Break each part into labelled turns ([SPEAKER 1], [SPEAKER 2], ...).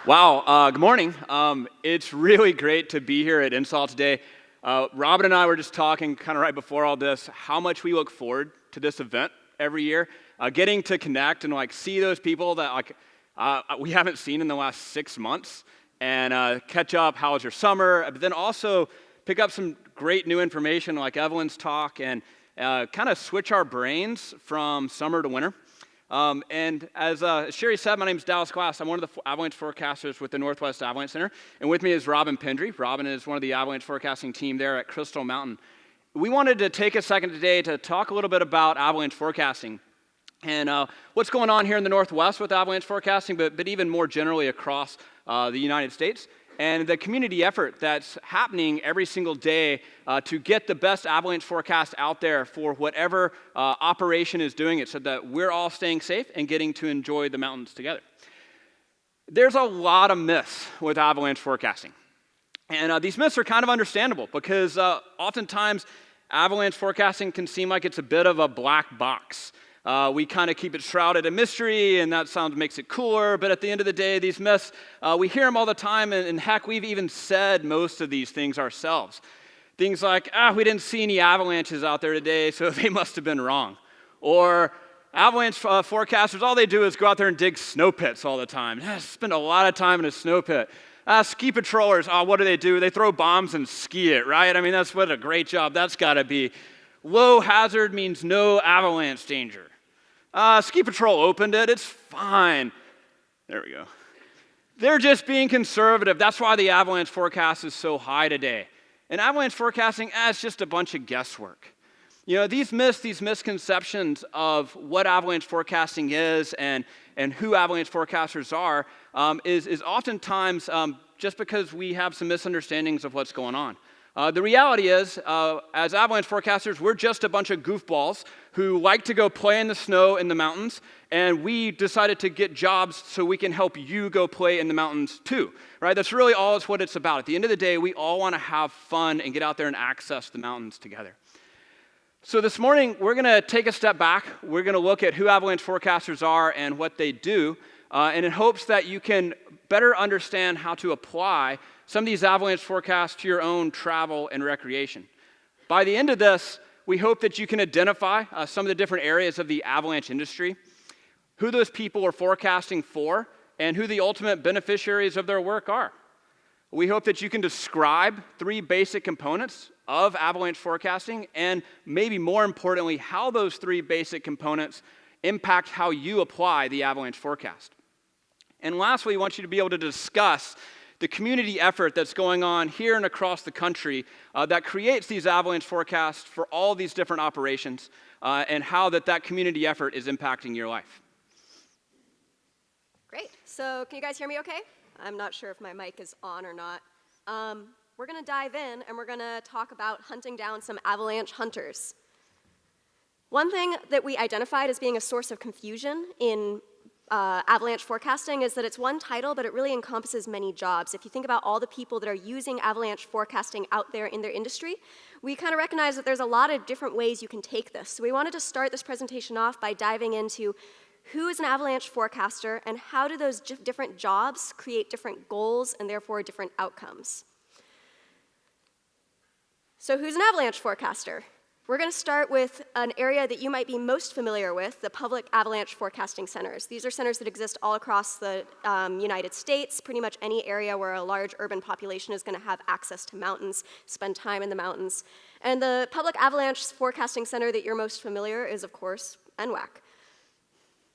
[SPEAKER 1] Wow, good morning. It's really great to be here at NSAW today. Robin and I were just talking kind of right before all this, how much we look forward to this event every year. Getting to connect and see those people that we haven't seen in the last 6 months and catch up, how was your summer, but then also pick up some great new information like Evelyn's talk and kind of switch our brains from summer to winter. And as Sherry said, my name is Dalbello Ski. I'm one of the Avalanche Forecasters with the Northwest Avalanche Center. And with me is Robin Pendery. Robin is one of the Avalanche Forecasting team there at Crystal Mountain. We wanted to take a second today to talk a little bit about Avalanche Forecasting and what's going on here in the Northwest with Avalanche Forecasting, but even more generally across the United States. And the community effort that's happening every single day to get the best avalanche forecast out there for whatever operation is doing it so that we're all staying safe and getting to enjoy the mountains together. There's a lot of myths with avalanche forecasting. And these myths are kind of understandable because oftentimes avalanche forecasting can seem like it's a bit of a black box. We kind of keep it shrouded in mystery, and that makes it cooler, but at the end of the day, these myths, we hear them all the time, and heck, we've even said most of these things ourselves. Things like, we didn't see any avalanches out there today, so they must have been wrong. Or, avalanche forecasters, all they do is go out there and dig snow pits all the time. Spend a lot of time in a snow pit. Ski patrollers, what do? They throw bombs and ski it, right? I mean, that's what a great job that's got to be. Low hazard means no avalanche danger. Ski Patrol opened it, it's fine. There we go. They're just being conservative. That's why the avalanche forecast is so high today. And avalanche forecasting, it's just a bunch of guesswork. You know, these myths, these misconceptions of what avalanche forecasting is and who avalanche forecasters are is oftentimes just because we have some misunderstandings of what's going on. The reality is, as avalanche forecasters, we're just a bunch of goofballs who like to go play in the snow in the mountains, and we decided to get jobs so we can help you go play in the mountains too, right? That's really all it's what it's about. At the end of the day, we all want to have fun and get out there and access the mountains together. So this morning, we're going to take a step back. We're going to look at who avalanche forecasters are and what they do, and in hopes that you can better understand how to apply some of these avalanche forecasts to your own travel and recreation. By the end of this, we hope that you can identify some of the different areas of the avalanche industry, who those people are forecasting for, and who the ultimate beneficiaries of their work are. We hope that you can describe 3 basic components of avalanche forecasting, and maybe more importantly, how those 3 basic components impact how you apply the avalanche forecast. And lastly, we want you to be able to discuss the community effort that's going on here and across the country that creates these avalanche forecasts for all these different operations and how that community effort is impacting your life.
[SPEAKER 2] Great. So can you guys hear me okay? I'm not sure if my mic is on or not. We're going to dive in and we're going to talk about hunting down some avalanche hunters. One thing that we identified as being a source of confusion in avalanche forecasting is that it's one title, but it really encompasses many jobs. If you think about all the people that are using avalanche forecasting out there in their industry, we kind of recognize that there's a lot of different ways you can take this. So we wanted to start this presentation off by diving into who is an avalanche forecaster and how do those different jobs create different goals and therefore different outcomes. So who's an avalanche forecaster? We're going to start with an area that you might be most familiar with, the public avalanche forecasting centers. These are centers that exist all across the United States, pretty much any area where a large urban population is going to have access to mountains, spend time in the mountains. And the public avalanche forecasting center that you're most familiar is, of course, NWAC.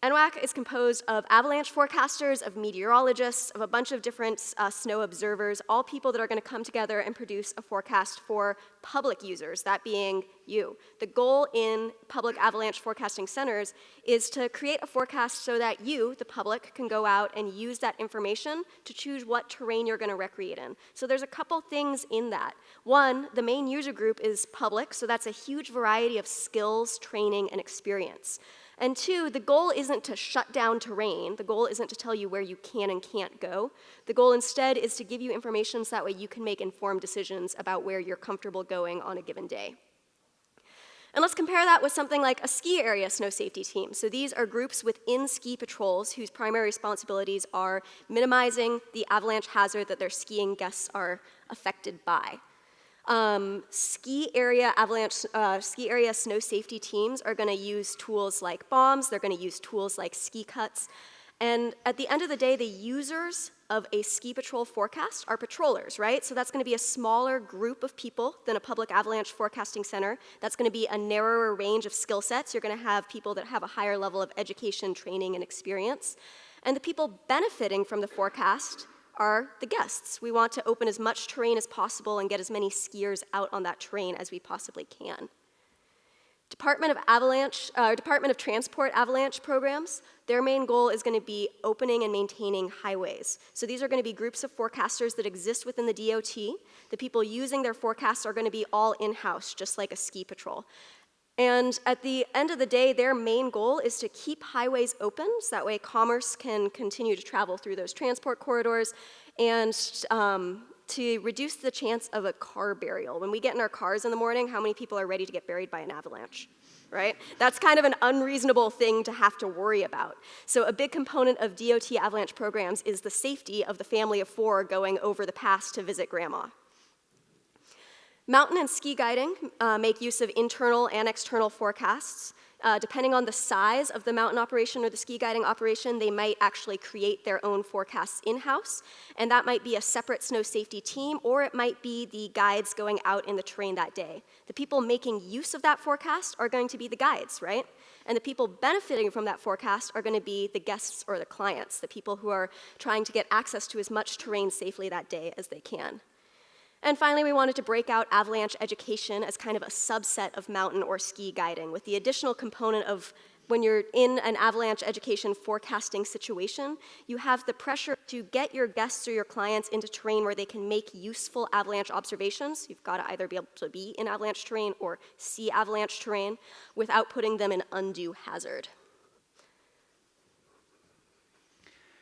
[SPEAKER 2] NWAC is composed of avalanche forecasters, of meteorologists, of a bunch of different snow observers, all people that are going to come together and produce a forecast for public users, that being you. The goal in public avalanche forecasting centers is to create a forecast so that you, the public, can go out and use that information to choose what terrain you're going to recreate in. So there's a couple things in that. One, the main user group is public, so that's a huge variety of skills, training, and experience. And 2, the goal isn't to shut down terrain. The goal isn't to tell you where you can and can't go. The goal instead is to give you information so that way you can make informed decisions about where you're comfortable going on a given day. And let's compare that with something like a ski area snow safety team. So these are groups within ski patrols whose primary responsibilities are minimizing the avalanche hazard that their skiing guests are affected by. Ski area snow safety teams are going to use tools like bombs, they're going to use tools like ski cuts, and at the end of the day, the users of a ski patrol forecast are patrollers, right? So that's going to be a smaller group of people than a public avalanche forecasting center. That's going to be a narrower range of skill sets. You're going to have people that have a higher level of education, training, and experience. And the people benefiting from the forecast are the guests. We want to open as much terrain as possible and get as many skiers out on that terrain as we possibly can. Department of Transport avalanche programs, their main goal is going to be opening and maintaining highways. So these are going to be groups of forecasters that exist within the DOT. The people using their forecasts are going to be all in-house, just like a ski patrol. And at the end of the day, their main goal is to keep highways open, so that way commerce can continue to travel through those transport corridors, and to reduce the chance of a car burial. When we get in our cars in the morning, how many people are ready to get buried by an avalanche, right? That's kind of an unreasonable thing to have to worry about. So a big component of DOT avalanche programs is the safety of the family of 4 going over the pass to visit grandma. Mountain and ski guiding make use of internal and external forecasts. Depending on the size of the mountain operation or the ski guiding operation, they might actually create their own forecasts in-house, and that might be a separate snow safety team, or it might be the guides going out in the terrain that day. The people making use of that forecast are going to be the guides, right? And the people benefiting from that forecast are going to be the guests or the clients, the people who are trying to get access to as much terrain safely that day as they can. And finally, we wanted to break out avalanche education as kind of a subset of mountain or ski guiding, with the additional component of when you're in an avalanche education forecasting situation, you have the pressure to get your guests or your clients into terrain where they can make useful avalanche observations. You've got to either be able to be in avalanche terrain or see avalanche terrain without putting them in undue hazard.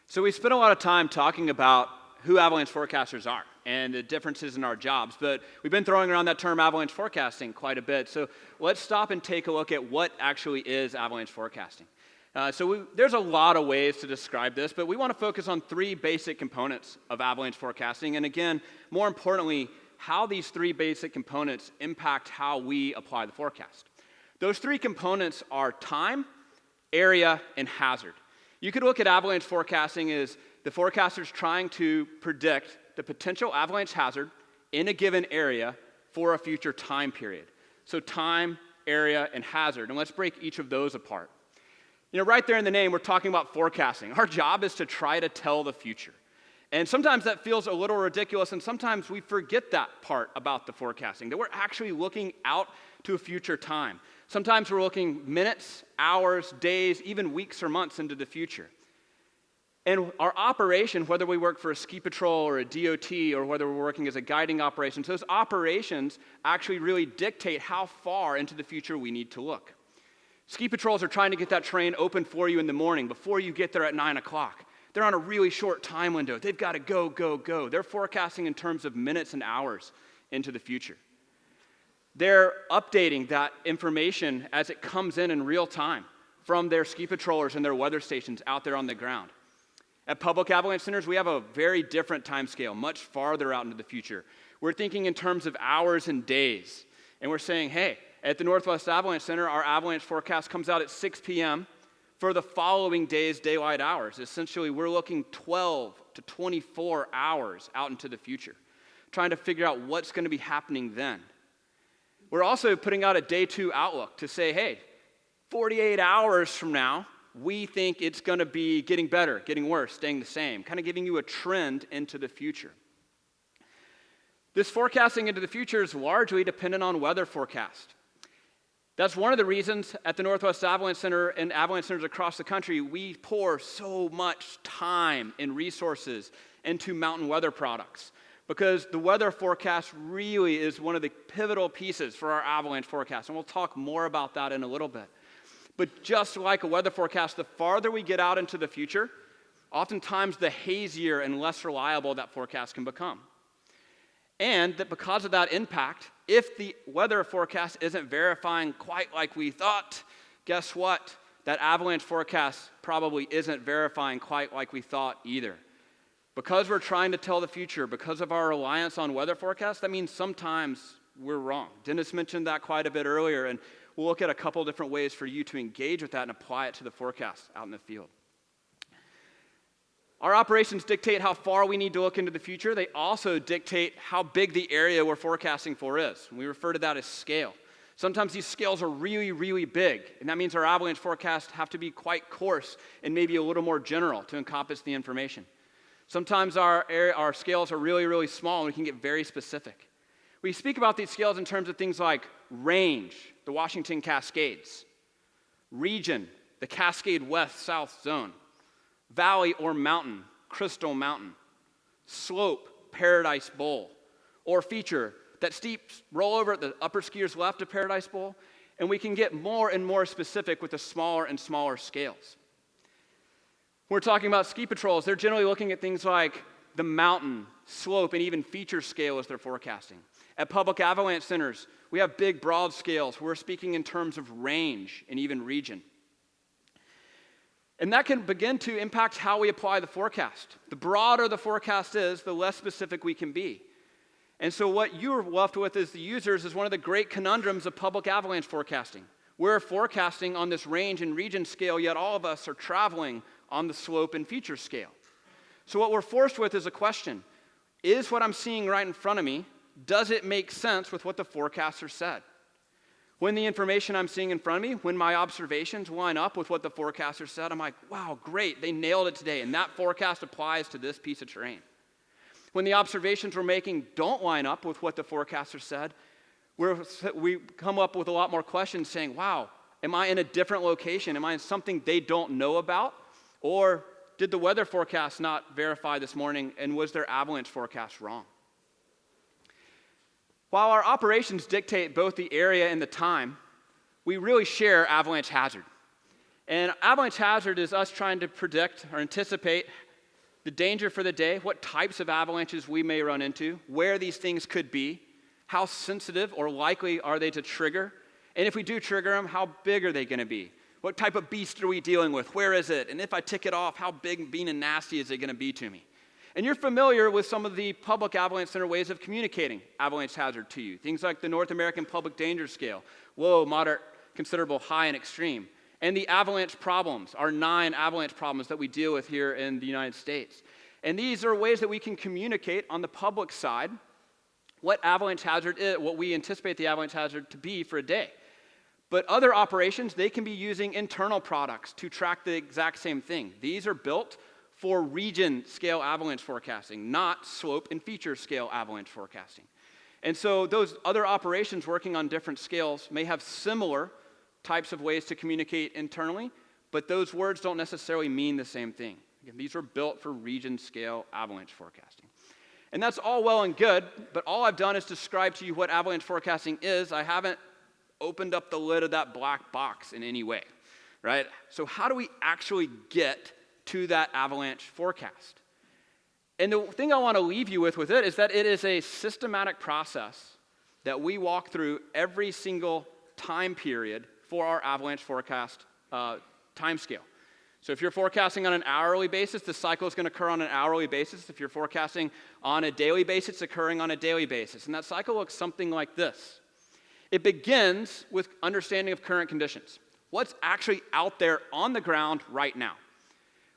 [SPEAKER 1] So we spent a lot of time talking about who avalanche forecasters are and the differerences in our jobs, but we've been throwing around that term avalanche forecasting quite a bit. So let's stop and take a look at what actually is avalanche forecasting. There's a lot of ways to describe this, but we want to focus on 3 basic components of avalanche forecasting, and again, more importantly, how these 3 basic components impact how we apply the forecast. Those 3 components are time, area, and hazard. You could look at avalanche forecasting as the forecaster's trying to predict the potential avalanche hazard in a given area for a future time period. So time, area, and hazard. And let's break each of those apart. You know, right there in the name, we're talking about forecasting. Our job is to try to tell the future. And sometimes that feels a little ridiculous, and sometimes we forget that part about the forecasting, that we're actually looking out to a future time. Sometimes we're looking minutes, hours, days, even weeks or months into the future. And our operation, whether we work for a ski patrol or a DOT or whether we're working as a guiding operation, those operations actually really dictate how far into the future we need to look. Ski patrols are trying to get that terrain open for you in the morning before you get there at 9 o'clock. They're on a really short time window. They've got to go, go, go. They're forecasting in terms of minutes and hours into the future. They're updating that information as it comes in real time from their ski patrollers and their weather stations out there on the ground. At public avalanche centers, we have a very different time scale, much farther out into the future. We're thinking in terms of hours and days. And we're saying, hey, at the Northwest Avalanche Center, our avalanche forecast comes out at 6 p.m. for the following day's daylight hours. Essentially, we're looking 12 to 24 hours out into the future, trying to figure out what's going to be happening then. We're also putting out a day 2 outlook to say, hey, 48 hours from now, we think it's going to be getting better, getting worse, staying the same, kind of giving you a trend into the future. This forecasting into the future is largely dependent on weather forecast. That's one of the reasons at the Northwest Avalanche Center and avalanche centers across the country, we pour so much time and resources into mountain weather products, because the weather forecast really is one of the pivotal pieces for our avalanche forecast, and we'll talk more about that in a little bit. But just like a weather forecast, the farther we get out into the future, oftentimes the hazier and less reliable that forecast can become. And that because of that impact, if the weather forecast isn't verifying quite like we thought, guess what? That avalanche forecast probably isn't verifying quite like we thought either. Because we're trying to tell the future, because of our reliance on weather forecasts, that means sometimes we're wrong. Dennis mentioned that quite a bit earlier, and we'll look at a couple different ways for you to engage with that and apply it to the forecast out in the field. Our operations dictate how far we need to look into the future. They also dictate how big the area we're forecasting for is. We refer to that as scale. Sometimes these scales are really, really big, and that means our avalanche forecasts have to be quite coarse and maybe a little more general to encompass the information. Sometimes our scales are really, really small, and we can get very specific. We speak about these scales in terms of things like range, the Washington Cascades, region, the Cascade West-South zone, valley or mountain, Crystal Mountain, slope, Paradise Bowl, or feature, that steep rollover at the upper skier's left of Paradise Bowl, and we can get more and more specific with the smaller and smaller scales. When we're talking about ski patrols, they're generally looking at things like the mountain, slope, and even feature scale as they're forecasting. At public avalanche centers, we have big, broad scales. We're speaking in terms of range and even region. And that can begin to impact how we apply the forecast. The broader the forecast is, the less specific we can be. And so what you're left with as the users is one of the great conundrums of public avalanche forecasting. We're forecasting on this range and region scale, yet all of us are traveling on the slope and feature scale. So what we're forced with is a question. Is what I'm seeing right in front of me, does it make sense with what the forecaster said? When the information I'm seeing in front of me, when my observations line up with what the forecaster said, I'm like, wow, great, they nailed it today, and that forecast applies to this piece of terrain. When the observations we're making don't line up with what the forecaster said, we come up with a lot more questions saying, wow, am I in a different location? Am I in something they don't know about? Or did the weather forecast not verify this morning, and was their avalanche forecast wrong? While our operations dictate both the area and the time, we really share avalanche hazard. And avalanche hazard is us trying to predict or anticipate the danger for the day, what types of avalanches we may run into, where these things could be, how sensitive or likely are they to trigger, and if we do trigger them, how big are they going to be? What type of beast are we dealing with? Where is it? And if I tick it off, how big, mean, and nasty is it going to be to me? And you're familiar with some of the public avalanche center ways of communicating avalanche hazard to you. Things like the North American Public Danger Scale, low, moderate, considerable, high, and extreme. And the avalanche problems, our 9 avalanche problems that we deal with here in the United States. And these are ways that we can communicate on the public side what avalanche hazard is, what we anticipate the avalanche hazard to be for a day. But other operations, they can be using internal products to track the exact same thing. These are built for region scale avalanche forecasting, not slope and feature scale avalanche forecasting. And so those other operations working on different scales may have similar types of ways to communicate internally, but those words don't necessarily mean the same thing. Again, these were built for region scale avalanche forecasting. And that's all well and good, but all I've done is describe to you what avalanche forecasting is. I haven't opened up the lid of that black box in any way, right? So how do we actually get to that avalanche forecast? And the thing I want to leave you with it is that it is a systematic process that we walk through every single time period for our avalanche forecast time scale. So if you're forecasting on an hourly basis, the cycle is going to occur on an hourly basis. If you're forecasting on a daily basis, it's occurring on a daily basis. And that cycle looks something like this. It begins with understanding of current conditions. What's actually out there on the ground right now?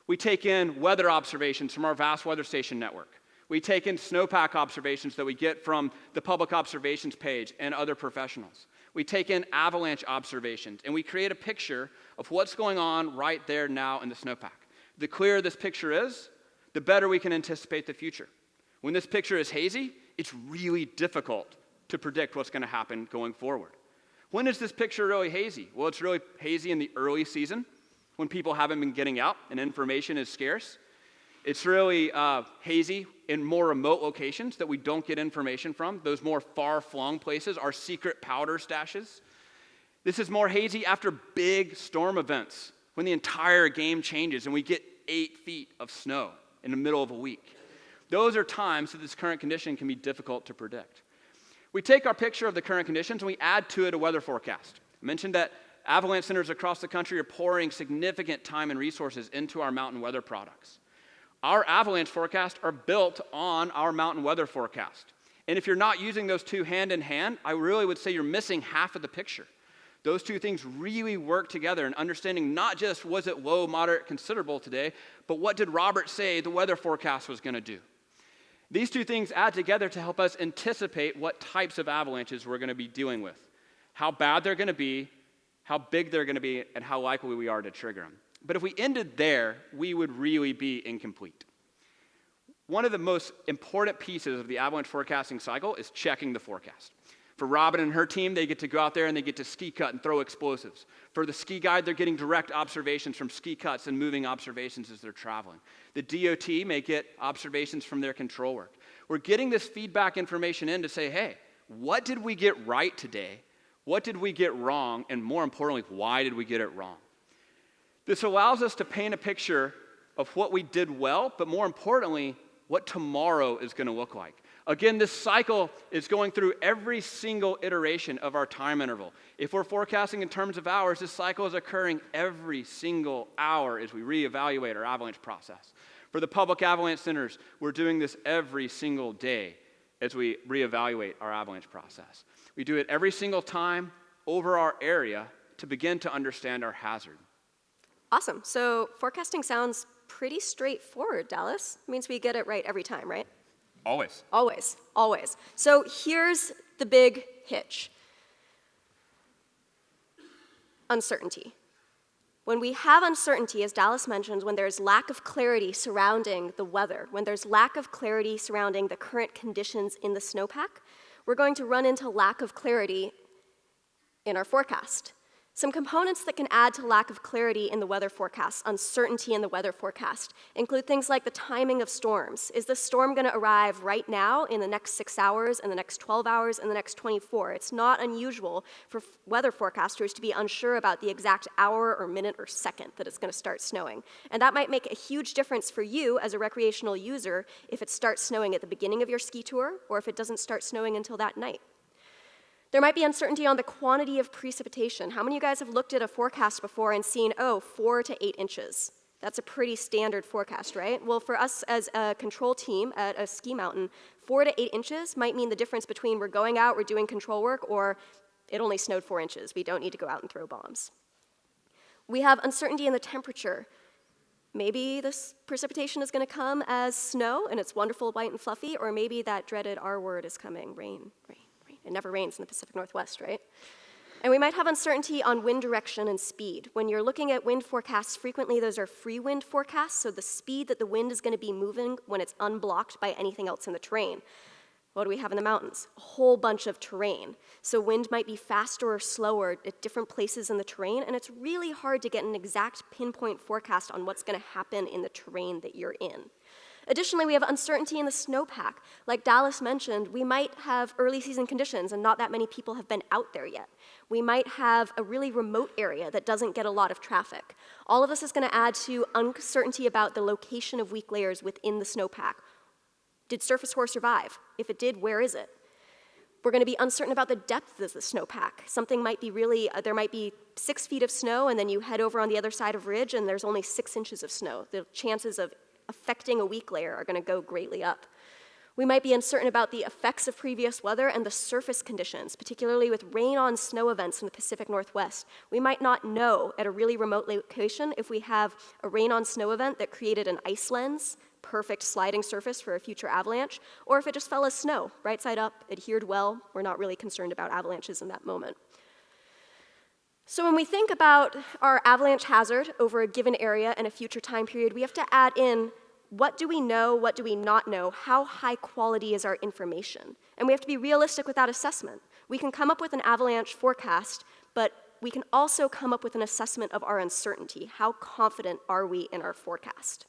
[SPEAKER 1] We take in weather observations from our vast weather station network. We take in snowpack observations that we get from the public observations page and other professionals. We take in avalanche observations, and we create a picture of what's going on right there now in the snowpack. The clearer this picture is, the better we can anticipate the future. When this picture is hazy, it's really difficult to predict what's going to happen going forward. When is this picture really hazy? Well, it's really hazy in the early season, when people haven't been getting out and information is scarce. It's really hazy in more remote locations that we don't get information from. Those more far-flung places are secret powder stashes. This is more hazy after big storm events, when the entire game changes and we get 8 feet of snow in the middle of a week. Those are times that this current condition can be difficult to predict. We take our picture of the current conditions and we add to it a weather forecast. I mentioned that avalanche centers across the country are pouring significant time and resources into our mountain weather products. Our avalanche forecasts are built on our mountain weather forecast. And if you're not using those two hand in hand, I really would say you're missing half of the picture. Those two things really work together in understanding not just was it low, moderate, considerable today, but what did Robert say the weather forecast was going to do? These two things add together to help us anticipate what types of avalanches we're going to be dealing with, how bad they're going to be, how big they're going to be, and how likely we are to trigger them. But if we ended there, we would really be incomplete. One of the most important pieces of the avalanche forecasting cycle is checking the forecast. For Robin and her team, they get to go out there and they get to ski cut and throw explosives. For the ski guide, they're getting direct observations from ski cuts and moving observations as they're traveling. The DOT may get observations from their control work. We're getting this feedback information in to say, hey, what did we get right today? What did we get wrong? And more importantly, why did we get it wrong? This allows us to paint a picture of what we did well, but more importantly, what tomorrow is going to look like. Again, this cycle is going through every single iteration of our time interval. If we're forecasting in terms of hours, this cycle is occurring every single hour as we reevaluate our avalanche process. For the public avalanche centers, we're doing this every single day as we reevaluate our avalanche process. We do it every single time over our area to begin to understand our hazard.
[SPEAKER 2] Awesome. So forecasting sounds pretty straightforward, Dallas. It means we get it right every time, right?
[SPEAKER 1] Always.
[SPEAKER 2] Always, always. So here's the big hitch. Uncertainty. When we have uncertainty, as Dallas mentioned, when there's lack of clarity surrounding the weather, when there's lack of clarity surrounding the current conditions in the snowpack, we're going to run into lack of clarity in our forecast. Some components that can add to lack of clarity in the weather forecast, uncertainty in the weather forecast, include things like the timing of storms. Is the storm going to arrive right now in the next 6 hours, in the next 12 hours, in the next 24? It's not unusual for weather forecasters to be unsure about the exact hour or minute or second that it's going to start snowing. And that might make a huge difference for you as a recreational user if it starts snowing at the beginning of your ski tour or if it doesn't start snowing until that night. There might be uncertainty on the quantity of precipitation. How many of you guys have looked at a forecast before and seen, 4 to 8 inches? That's a pretty standard forecast, right? Well, for us as a control team at a ski mountain, 4 to 8 inches might mean the difference between we're going out, we're doing control work, or it only snowed 4 inches. We don't need to go out and throw bombs. We have uncertainty in the temperature. Maybe this precipitation is going to come as snow, and it's wonderful, white, and fluffy, or maybe that dreaded R word is coming, rain, rain. It never rains in the Pacific Northwest, right? And we might have uncertainty on wind direction and speed. When you're looking at wind forecasts, frequently those are free wind forecasts, so the speed that the wind is going to be moving when it's unblocked by anything else in the terrain. What do we have in the mountains? A whole bunch of terrain. So wind might be faster or slower at different places in the terrain, and it's really hard to get an exact pinpoint forecast on what's going to happen in the terrain that you're in. Additionally, we have uncertainty in the snowpack. Like Dallas mentioned, we might have early season conditions and not that many people have been out there yet. We might have a really remote area that doesn't get a lot of traffic. All of this is going to add to uncertainty about the location of weak layers within the snowpack. Did surface core survive? If it did, where is it? We're going to be uncertain about the depth of the snowpack. Something might be there might be 6 feet of snow and then you head over on the other side of ridge and there's only 6 inches of snow. The chances of affecting a weak layer are going to go greatly up. We might be uncertain about the effects of previous weather and the surface conditions, particularly with rain-on-snow events in the Pacific Northwest. We might not know at a really remote location if we have a rain-on-snow event that created an ice lens, perfect sliding surface for a future avalanche, or if it just fell as snow, right side up, adhered well. We're not really concerned about avalanches in that moment. So when we think about our avalanche hazard over a given area and a future time period, we have to add in what do we know, what do we not know, how high quality is our information? And we have to be realistic with that assessment. We can come up with an avalanche forecast, but we can also come up with an assessment of our uncertainty. How confident are we in our forecast?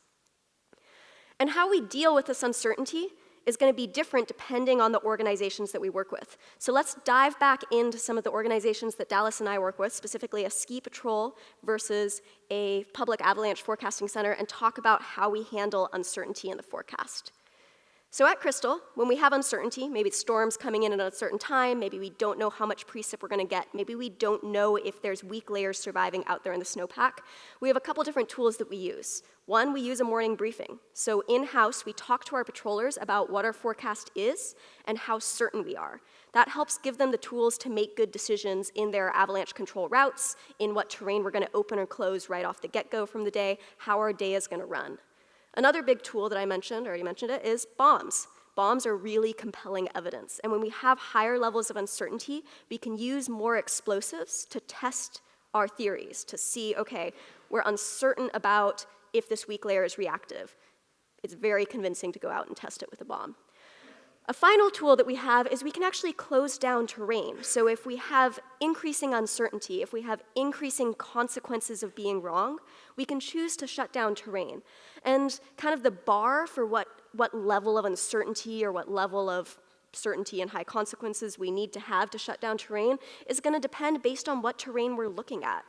[SPEAKER 2] And how we deal with this uncertainty is going to be different depending on the organizations that we work with. So let's dive back into some of the organizations that Dallas and I work with, specifically a ski patrol versus a public avalanche forecasting center, and talk about how we handle uncertainty in the forecast. So at Crystal, when we have uncertainty, maybe storms coming in at a certain time, maybe we don't know how much precip we're going to get, maybe we don't know if there's weak layers surviving out there in the snowpack, we have a couple different tools that we use. One, we use a morning briefing. So in-house, we talk to our patrollers about what our forecast is and how certain we are. That helps give them the tools to make good decisions in their avalanche control routes, in what terrain we're going to open or close right off the get-go from the day, how our day is going to run. Another big tool that I already mentioned it, is bombs. Bombs are really compelling evidence. And when we have higher levels of uncertainty, we can use more explosives to test our theories, to see, okay, we're uncertain about if this weak layer is reactive. It's very convincing to go out and test it with a bomb. A final tool that we have is we can actually close down terrain. So if we have increasing uncertainty, if we have increasing consequences of being wrong, we can choose to shut down terrain. And kind of the bar for what level of uncertainty or what level of certainty and high consequences we need to have to shut down terrain is going to depend based on what terrain we're looking at.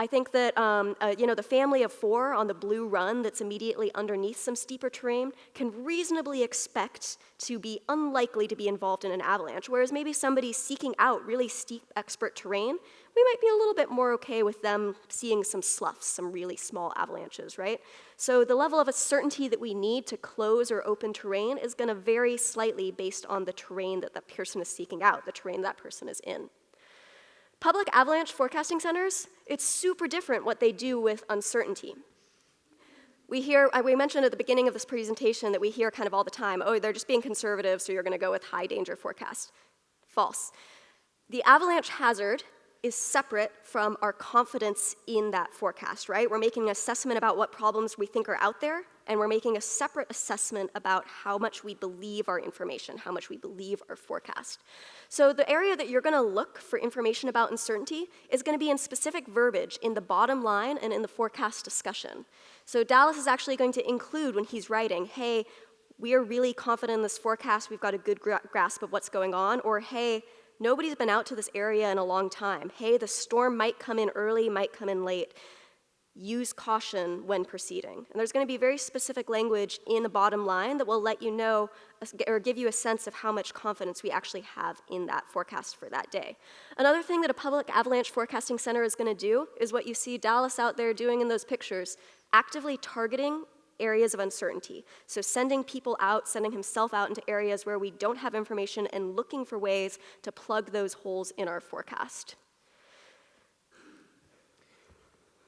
[SPEAKER 2] I think that the family of 4 on the blue run that's immediately underneath some steeper terrain can reasonably expect to be unlikely to be involved in an avalanche, whereas maybe somebody seeking out really steep expert terrain, we might be a little bit more okay with them seeing some sloughs, some really small avalanches, right? So the level of certainty that we need to close or open terrain is going to vary slightly based on the terrain that that person is seeking out, the terrain that person is in. Public avalanche forecasting centers, it's super different what they do with uncertainty. We mentioned at the beginning of this presentation that we hear kind of all the time, oh, they're just being conservative, so you're going to go with high danger forecast. False. The avalanche hazard is separate from our confidence in that forecast, right? We're making an assessment about what problems we think are out there, and we're making a separate assessment about how much we believe our information, how much we believe our forecast. So the area that you're going to look for information about uncertainty is going to be in specific verbiage in the bottom line and in the forecast discussion. So Dallas is actually going to include when he's writing, hey, we are really confident in this forecast, we've got a good grasp of what's going on, or hey, nobody's been out to this area in a long time. Hey, the storm might come in early, might come in late. Use caution when proceeding. And there's going to be very specific language in the bottom line that will let you know or give you a sense of how much confidence we actually have in that forecast for that day. Another thing that a public avalanche forecasting center is going to do is what you see Dallas out there doing in those pictures, actively targeting areas of uncertainty. So sending people out, sending himself out into areas where we don't have information and looking for ways to plug those holes in our forecast.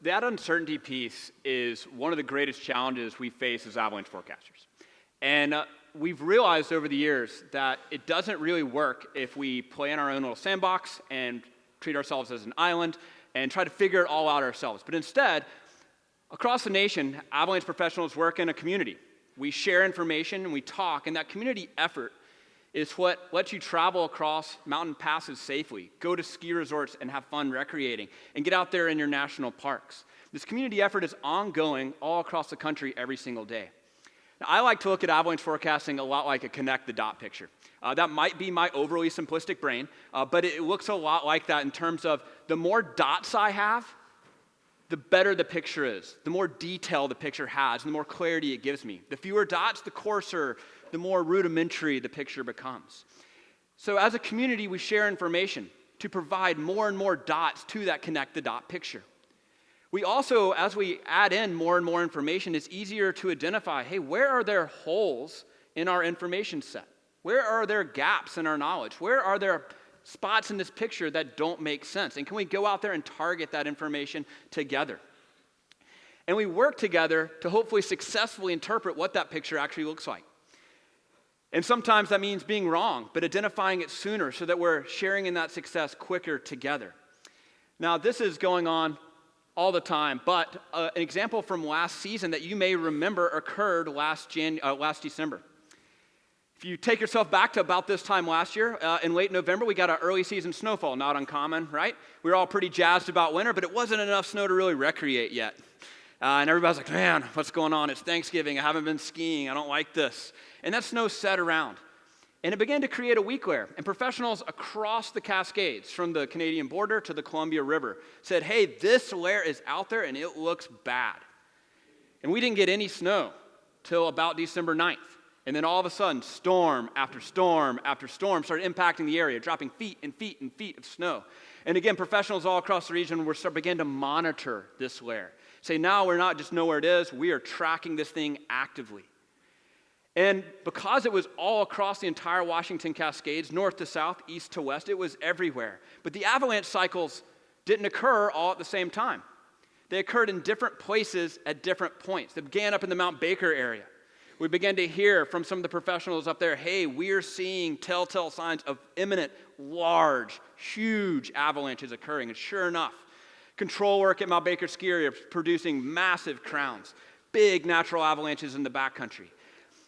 [SPEAKER 1] That uncertainty piece is one of the greatest challenges we face as avalanche forecasters. And we've realized over the years that it doesn't really work if we play in our own little sandbox and treat ourselves as an island and try to figure it all out ourselves. But instead, across the nation, avalanche professionals work in a community. We share information and we talk, and that community effort is what lets you travel across mountain passes safely, go to ski resorts and have fun recreating, and get out there in your national parks. This community effort is ongoing all across the country every single day. Now, I like to look at avalanche forecasting a lot like a connect the dot picture. That might be my overly simplistic brain, but it looks a lot like that in terms of the more dots I have, the better the picture is, the more detail the picture has, and the more clarity it gives me. The fewer dots, the coarser, the more rudimentary the picture becomes. So as a community, we share information to provide more and more dots to that connect the dot picture. We also, as we add in more and more information, it's easier to identify, hey, where are there holes in our information set? Where are there gaps in our knowledge? Where are there spots in this picture that don't make sense? And can we go out there and target that information together? And we work together to hopefully successfully interpret what that picture actually looks like. And sometimes that means being wrong, but identifying it sooner so that we're sharing in that success quicker together. Now, this is going on all the time, but an example from last season that you may remember occurred last December. If you take yourself back to about this time last year, in late November, we got an early season snowfall, not uncommon, right? We were all pretty jazzed about winter, but it wasn't enough snow to really recreate yet. And everybody's like, man, what's going on? It's Thanksgiving, I haven't been skiing, I don't like this. And that snow set around. And it began to create a weak layer. And professionals across the Cascades, from the Canadian border to the Columbia River, said, hey, this layer is out there and it looks bad. And we didn't get any snow till about December 9th. And then all of a sudden, storm after storm after storm started impacting the area, dropping feet and feet and feet of snow. And again, professionals all across the region began to monitor this layer. Say, now we're not just know where it is, we are tracking this thing actively. And because it was all across the entire Washington Cascades, north to south, east to west, it was everywhere. But the avalanche cycles didn't occur all at the same time. They occurred in different places at different points. They began up in the Mount Baker area. We began to hear from some of the professionals up there, hey, we're seeing telltale signs of imminent, large, huge avalanches occurring. And sure enough, control work at Mount Baker Ski Area producing massive crowns, big natural avalanches in the backcountry.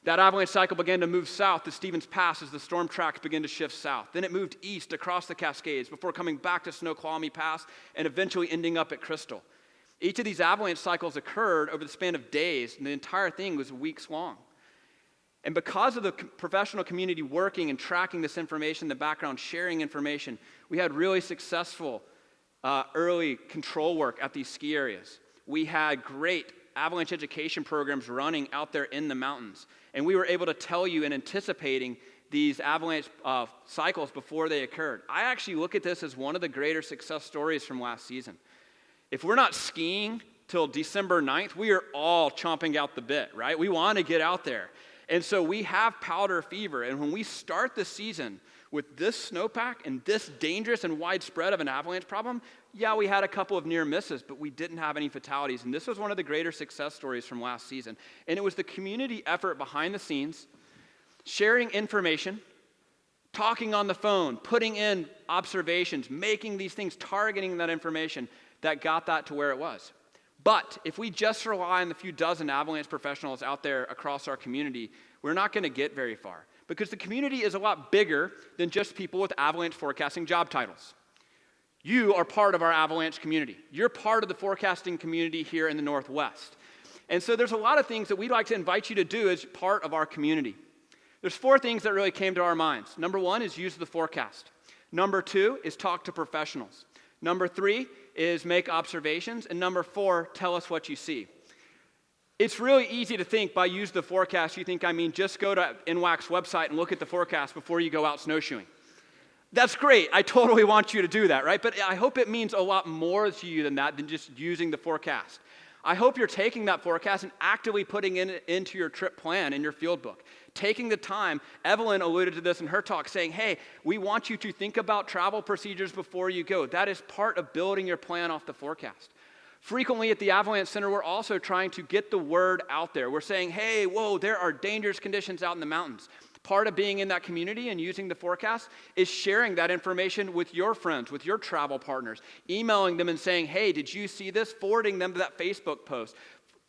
[SPEAKER 1] That avalanche cycle began to move south to Stevens Pass as the storm tracks began to shift south. Then it moved east across the Cascades before coming back to Snoqualmie Pass and eventually ending up at Crystal. Each of these avalanche cycles occurred over the span of days, and the entire thing was weeks long. And because of the professional community working and tracking this information in the background, sharing information, we had really successful early control work at these ski areas. We had great avalanche education programs running out there in the mountains. And we were able to tell you and anticipating these avalanche cycles before they occurred. I actually look at this as one of the greater success stories from last season. If we're not skiing till December 9th, we are all chomping out the bit, right? We want to get out there. And so we have powder fever. And when we start the season with this snowpack and this dangerous and widespread of an avalanche problem, yeah, we had a couple of near misses, but we didn't have any fatalities. And this was one of the greater success stories from last season. And it was the community effort behind the scenes, sharing information, talking on the phone, putting in observations, making these things, targeting that information that got that to where it was. But if we just rely on the few dozen avalanche professionals out there across our community, we're not going to get very far. Because the community is a lot bigger than just people with avalanche forecasting job titles. You are part of our avalanche community. You're part of the forecasting community here in the Northwest. And so there's a lot of things that we'd like to invite you to do as part of our community. There's 4 things that really came to our minds. Number 1 is use the forecast. Number 2 is talk to professionals. Number 3 is make observations. And number 4, tell us what you see. It's really easy to think by use the forecast, you think, I mean, just go to NWAC's website and look at the forecast before you go out snowshoeing. That's great. I totally want you to do that, right? But I hope it means a lot more to you than that, than just using the forecast. I hope you're taking that forecast and actively putting it into your trip plan in your field book. Taking the time, Evelyn alluded to this in her talk, saying, hey, we want you to think about travel procedures before you go. That is part of building your plan off the forecast. Frequently at the Avalanche Center, we're also trying to get the word out there. We're saying, hey, whoa, there are dangerous conditions out in the mountains. Part of being in that community and using the forecast is sharing that information with your friends, with your travel partners, emailing them and saying, hey, did you see this? Forwarding them to that Facebook post,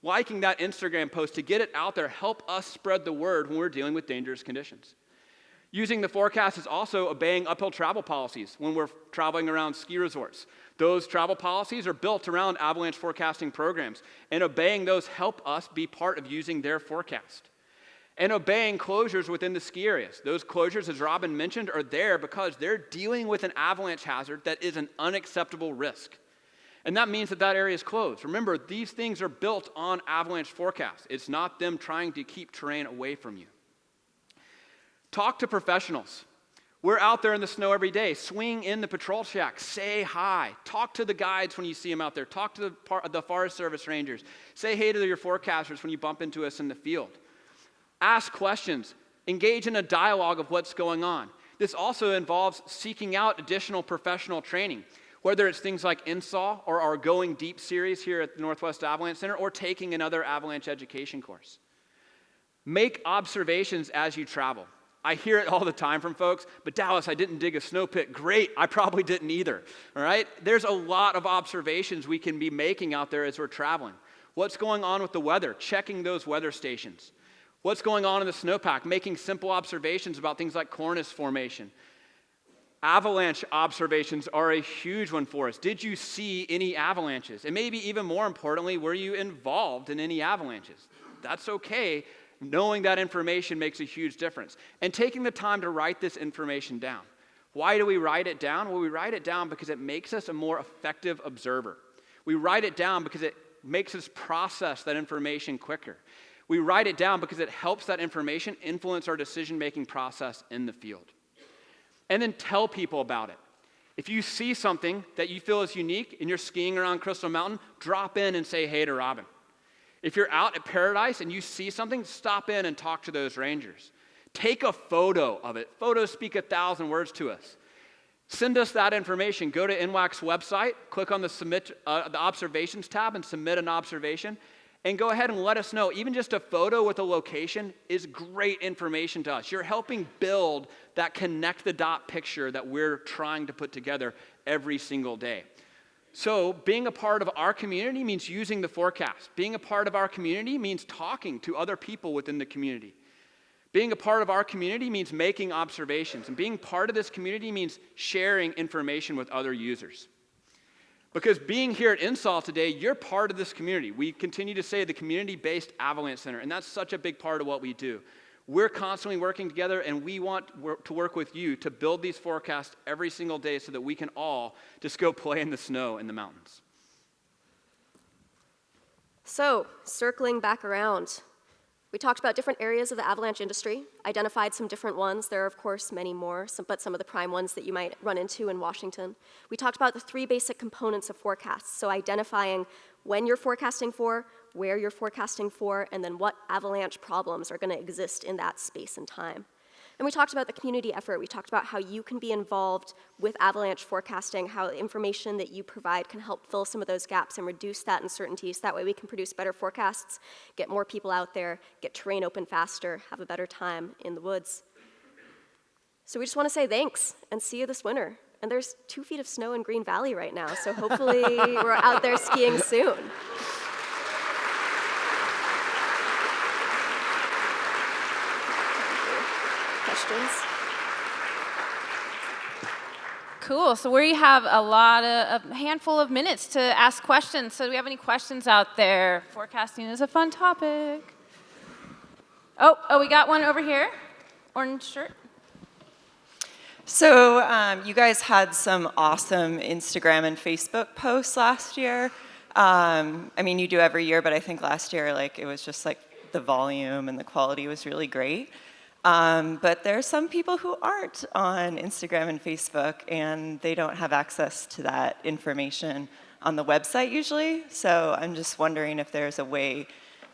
[SPEAKER 1] liking that Instagram post to get it out there, help us spread the word when we're dealing with dangerous conditions. Using the forecast is also obeying uphill travel policies when we're traveling around ski resorts. Those travel policies are built around avalanche forecasting programs, and obeying those help us be part of using their forecast. And obeying closures within the ski areas. Those closures, as Robin mentioned, are there because they're dealing with an avalanche hazard that is an unacceptable risk. And that means that that area is closed. Remember, these things are built on avalanche forecasts. It's not them trying to keep terrain away from you. Talk to professionals. We're out there in the snow every day. Swing in the patrol shack. Say hi. Talk to the guides when you see them out there. Talk to the Forest Service rangers. Say hey to your forecasters when you bump into us in the field. Ask questions. Engage in a dialogue of what's going on. This also involves seeking out additional professional training, whether it's things like NSAW or our Going Deep series here at the Northwest Avalanche Center, or taking another avalanche education course. Make observations as you travel. I hear it all the time from folks, but Dallas, I didn't dig a snow pit. Great, I probably didn't either, all right? There's a lot of observations we can be making out there as we're traveling. What's going on with the weather? Checking those weather stations. What's going on in the snowpack? Making simple observations about things like cornice formation. Avalanche observations are a huge one for us. Did you see any avalanches? And maybe even more importantly, were you involved in any avalanches? That's okay. Knowing that information makes a huge difference. And taking the time to write this information down. Why do we write it down? Well, we write it down because it makes us a more effective observer. We write it down because it makes us process that information quicker. We write it down because it helps that information influence our decision-making process in the field. And then tell people about it. If you see something that you feel is unique and you're skiing around Crystal Mountain, drop in and say hey to Robin. If you're out at Paradise and you see something, stop in and talk to those rangers. Take a photo of it. Photos speak 1,000 words to us. Send us that information. Go to NWAC's website, click on the the observations tab and submit an observation, and go ahead and let us know. Even just a photo with a location is great information to us. You're helping build that connect the dot picture that we're trying to put together every single day. So being a part of our community means using the forecast. Being a part of our community means talking to other people within the community. Being a part of our community means making observations. And being part of this community means sharing information with other users. Because being here at NSAW today, you're part of this community. We continue to say the community-based Avalanche Center, and that's such a big part of what we do. We're constantly working together, and we want to work with you to build these forecasts every single day so that we can all just go play in the snow in the mountains.
[SPEAKER 2] So, circling back around, we talked about different areas of the avalanche industry, identified some different ones. There are, of course, many more, but some of the prime ones that you might run into in Washington. We talked about the 3 basic components of forecasts, so identifying when you're forecasting for, where you're forecasting for, and then what avalanche problems are going to exist in that space and time. And we talked about the community effort. We talked about how you can be involved with avalanche forecasting, how the information that you provide can help fill some of those gaps and reduce that uncertainty, so that way we can produce better forecasts, get more people out there, get terrain open faster, have a better time in the woods. So we just want to say thanks and see you this winter. And there's 2 feet of snow in Green Valley right now, so hopefully we're out there skiing soon. Questions?
[SPEAKER 3] Cool. So we have a handful of minutes to ask questions. So do we have any questions out there? Forecasting is a fun topic. Oh, we got one over here. Orange shirt.
[SPEAKER 4] So you guys had some awesome Instagram and Facebook posts last year. I mean, you do every year, but I think last year, it was just the volume and the quality was really great. But there are some people who aren't on Instagram and Facebook, and they don't have access to that information on the website usually. So I'm just wondering if there's a way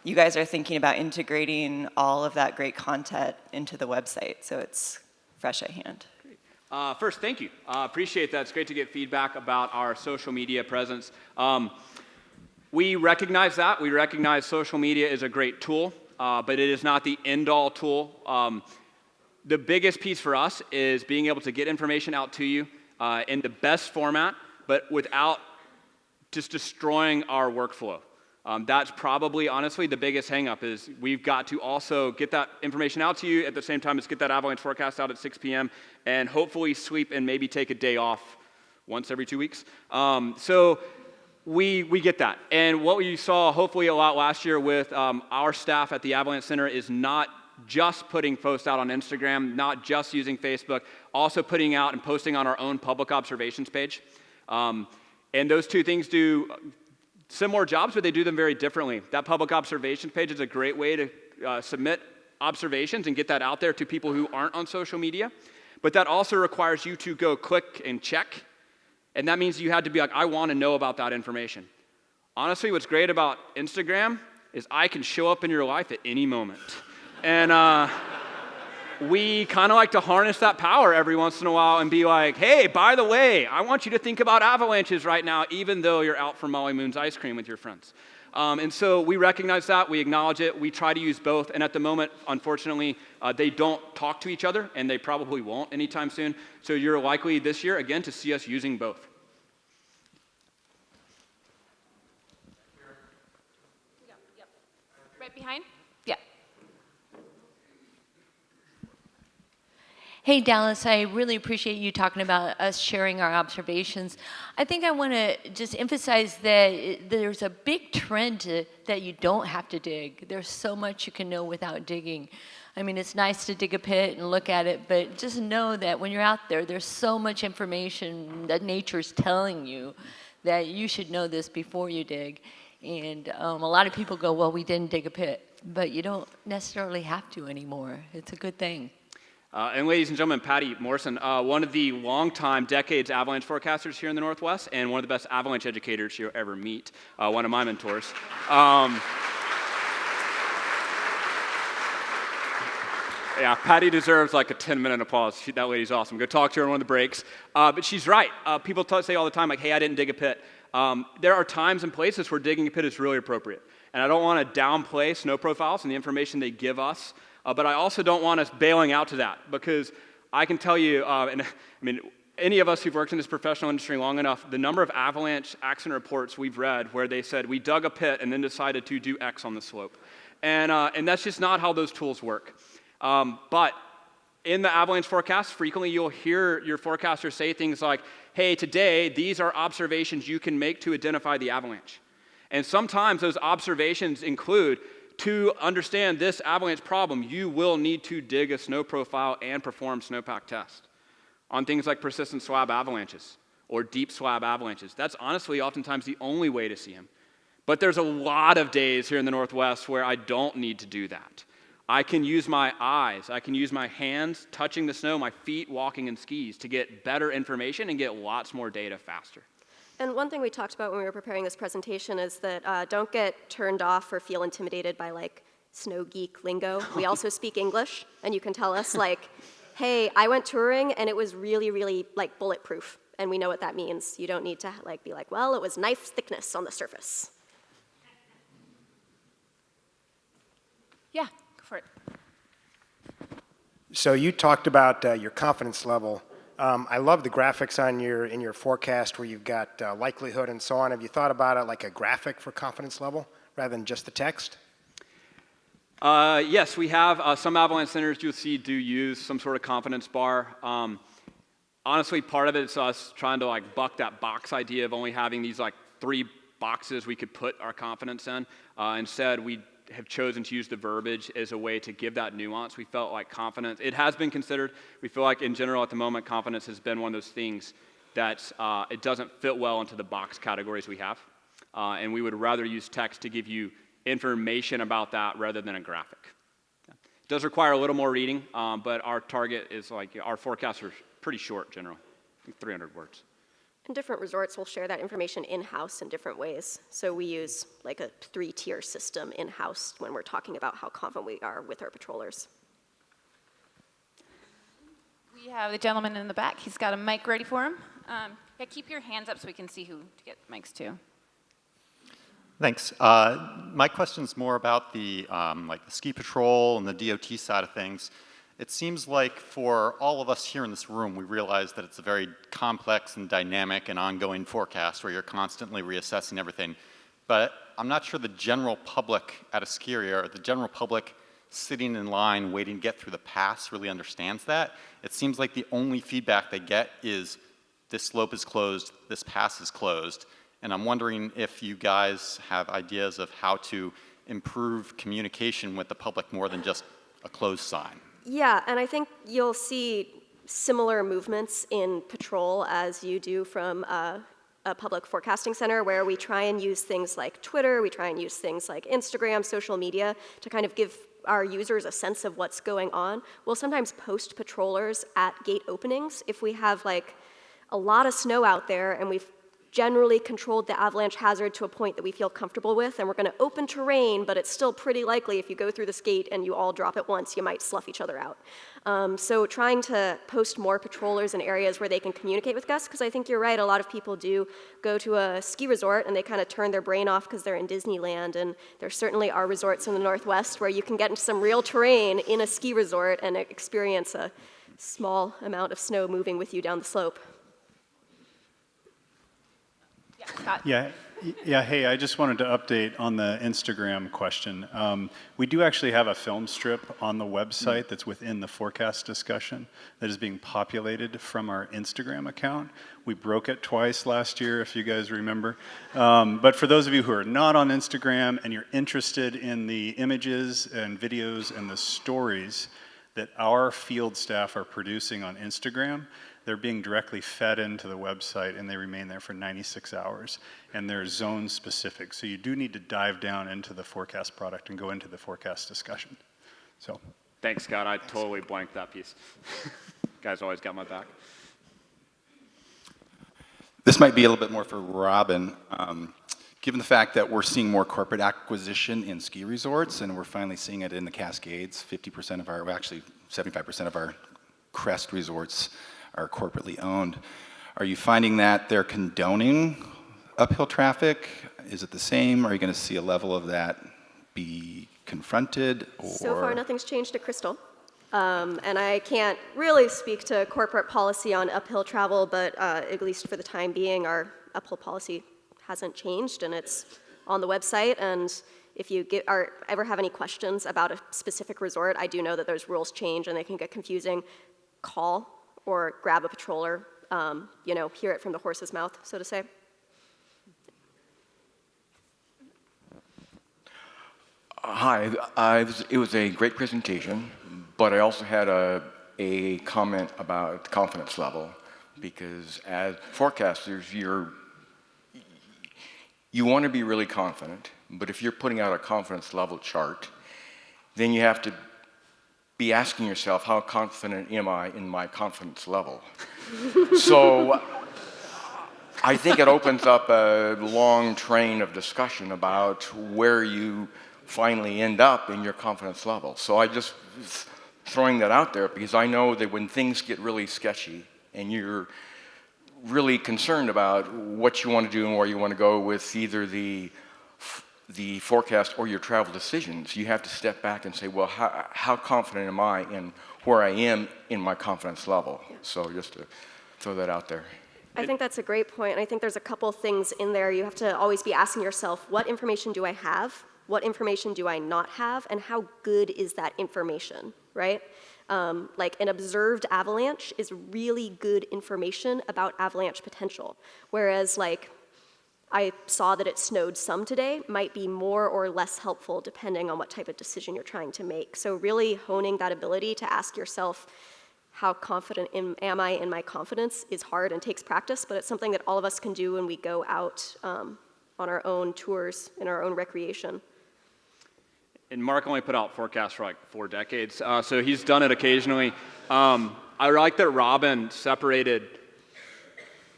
[SPEAKER 4] you guys are thinking about integrating all of that great content into the website so it's fresh at hand.
[SPEAKER 1] First, thank you. Appreciate that. It's great to get feedback about our social media presence. We recognize that. We recognize social media is a great tool. But it is not the end-all tool. The biggest piece for us is being able to get information out to you in the best format, but without just destroying our workflow. That's probably, honestly, the biggest hang-up is we've got to also get that information out to you at the same time as get that avalanche forecast out at 6 p.m. and hopefully sweep and maybe take a day off once every 2 weeks. We get that. And what we saw hopefully a lot last year with our staff at the Avalanche Center is not just putting posts out on Instagram, not just using Facebook, also putting out and posting on our own public observations page. And those 2 things do similar jobs, but they do them very differently. That public observations page is a great way to submit observations and get that out there to people who aren't on social media. But that also requires you to go click and check. And that means you had to be like, I want to know about that information. Honestly, what's great about Instagram is I can show up in your life at any moment. And we kind of like to harness that power every once in a while and be like, hey, by the way, I want you to think about avalanches right now, even though you're out for Molly Moon's ice cream with your friends. And so we recognize that, we acknowledge it, we try to use both, and at the moment, unfortunately, they don't talk to each other, and they probably won't anytime soon. So you're likely this year, again, to see us using both.
[SPEAKER 3] Right behind? Yeah.
[SPEAKER 5] Hey, Dallas, I really appreciate you talking about us sharing our observations. I think I want to just emphasize that there's a big trend that you don't have to dig. There's so much you can know without digging. I mean, it's nice to dig a pit and look at it, but just know that when you're out there, there's so much information that nature's telling you that you should know this before you dig. And a lot of people go, well, we didn't dig a pit. but you don't necessarily have to anymore. It's a good thing.
[SPEAKER 1] And ladies and gentlemen, Patty Morrison, one of the longtime decades avalanche forecasters here in the Northwest, and one of the best avalanche educators you'll ever meet, one of my mentors. Yeah, Patty deserves like a 10-minute applause. That lady's awesome. Go talk to her on one of the breaks. But she's right. People say all the time, like, hey, I didn't dig a pit. There are times and places where digging a pit is really appropriate. And I don't want to downplay snow profiles and the information they give us, but I also don't want us bailing out to that, because I can tell you, and I mean, any of us who've worked in this professional industry long enough, the number of avalanche accident reports we've read where they said, we dug a pit and then decided to do X on the slope. And that's just not how those tools work. But in the avalanche forecast, frequently you'll hear your forecaster say things like, hey, today, these are observations you can make to identify the avalanche. And sometimes those observations include, to understand this avalanche problem, you will need to dig a snow profile and perform snowpack tests on things like persistent slab avalanches or deep slab avalanches. That's honestly oftentimes the only way to see them. But there's a lot of days here in the Northwest where I don't need to do that. I can use my eyes, I can use my hands touching the snow, my feet walking in skis to get better information and get lots more data faster.
[SPEAKER 2] And one thing we talked about when we were preparing this presentation is that don't get turned off or feel intimidated by like snow geek lingo. We also speak English, and you can tell us like, hey, I went touring and it was really, really like bulletproof, and we know what that means. You don't need to like be like, well, it was knife thickness on the surface.
[SPEAKER 3] Yeah, go for it.
[SPEAKER 6] So you talked about your confidence level. I love the graphics in your forecast where you've got likelihood and so on. Have you thought about it like a graphic for confidence level rather than just the text?
[SPEAKER 1] Yes, we have. Some avalanche centers you'll see do use some sort of confidence bar. Honestly, part of it is us trying to like buck that box idea of only having these like 3 boxes we could put our confidence in. Instead, we have chosen to use the verbiage as a way to give that nuance. We felt like confidence, it has been considered. We feel like in general at the moment, confidence has been one of those things that it doesn't fit well into the box categories we have. And we would rather use text to give you information about that rather than a graphic. It does require a little more reading, but our target is like, our forecasts are pretty short generally, I think 300 words.
[SPEAKER 2] And different resorts will share that information in-house in different ways. So we use like a 3-tier system in-house when we're talking about how confident we are with our patrollers.
[SPEAKER 3] We have the gentleman in the back. He's got a mic ready for him. Yeah, keep your hands up so we can see who to get mics to.
[SPEAKER 7] Thanks. My question's more about the like the ski patrol and the DOT side of things. It seems like for all of us here in this room, we realize that it's a very complex and dynamic and ongoing forecast where you're constantly reassessing everything. But I'm not sure the general public at a ski area or the general public sitting in line waiting to get through the pass really understands that. It seems like the only feedback they get is this slope is closed, this pass is closed. And I'm wondering if you guys have ideas of how to improve communication with the public more than just a closed sign.
[SPEAKER 2] Yeah, and I think you'll see similar movements in patrol as you do from a public forecasting center, where we try and use things like Twitter, we try and use things like Instagram, social media, to kind of give our users a sense of what's going on. We'll sometimes post patrollers at gate openings if we have like a lot of snow out there and we've generally controlled the avalanche hazard to a point that we feel comfortable with, and we're going to open terrain, but it's still pretty likely if you go through this gate and you all drop at once, you might slough each other out. So trying to post more patrollers in areas where they can communicate with guests, because I think you're right, a lot of people do go to a ski resort and they kind of turn their brain off because they're in Disneyland, and there certainly are resorts in the Northwest where you can get into some real terrain in a ski resort and experience a small amount of snow moving with you down the slope.
[SPEAKER 3] Scott.
[SPEAKER 8] Yeah, hey, I just wanted to update on the Instagram question. We do actually have a film strip on the website that's within the forecast discussion that is being populated from our Instagram account. We broke it twice last year, if you guys remember. But for those of you who are not on Instagram and you're interested in the images and videos and the stories, that our field staff are producing on Instagram, they're being directly fed into the website and they remain there for 96 hours. And they're zone specific. So you do need to dive down into the forecast product and go into the forecast discussion. So.
[SPEAKER 1] Thanks, Scott. I totally blanked that piece. Guys always got my back.
[SPEAKER 9] This might be a little bit more for Robin. Given the fact that we're seeing more corporate acquisition in ski resorts, and we're finally seeing it in the Cascades, 50% of our, well, actually 75% of our crest resorts are corporately owned. Are you finding that they're condoning uphill traffic? Is it the same? Are you going to see a level of that be confronted? Or?
[SPEAKER 2] So far, nothing's changed at Crystal. And I can't really speak to corporate policy on uphill travel, but at least for the time being, our uphill policy hasn't changed, and it's on the website. And if you ever have any questions about a specific resort, I do know that those rules change and they can get confusing. Call or grab a patroller, hear it from the horse's mouth, so to say.
[SPEAKER 10] Hi, it was a great presentation, but I also had a comment about the confidence level, because as forecasters, you want to be really confident, but if you're putting out a confidence level chart, then you have to be asking yourself, how confident am I in my confidence level? So I think it opens up a long train of discussion about where you finally end up in your confidence level. So I just throwing that out there, because I know that when things get really sketchy and you're really concerned about what you want to do and where you want to go with either the forecast or your travel decisions, you have to step back and say, well, how confident am I in where I am in my confidence level? Yeah. So just to throw that out there.
[SPEAKER 2] I think that's a great point, and I think there's a couple things in there. You have to always be asking yourself, what information do I have? What information do I not have? And how good is that information, right? Like an observed avalanche is really good information about avalanche potential. Whereas like I saw that it snowed some today might be more or less helpful depending on what type of decision you're trying to make. So really honing that ability to ask yourself, how confident am I in my confidence is hard and takes practice, but it's something that all of us can do when we go out on our own tours, in our own recreation.
[SPEAKER 1] And Mark only put out forecasts for like 4 decades, so he's done it occasionally. I like that Robin separated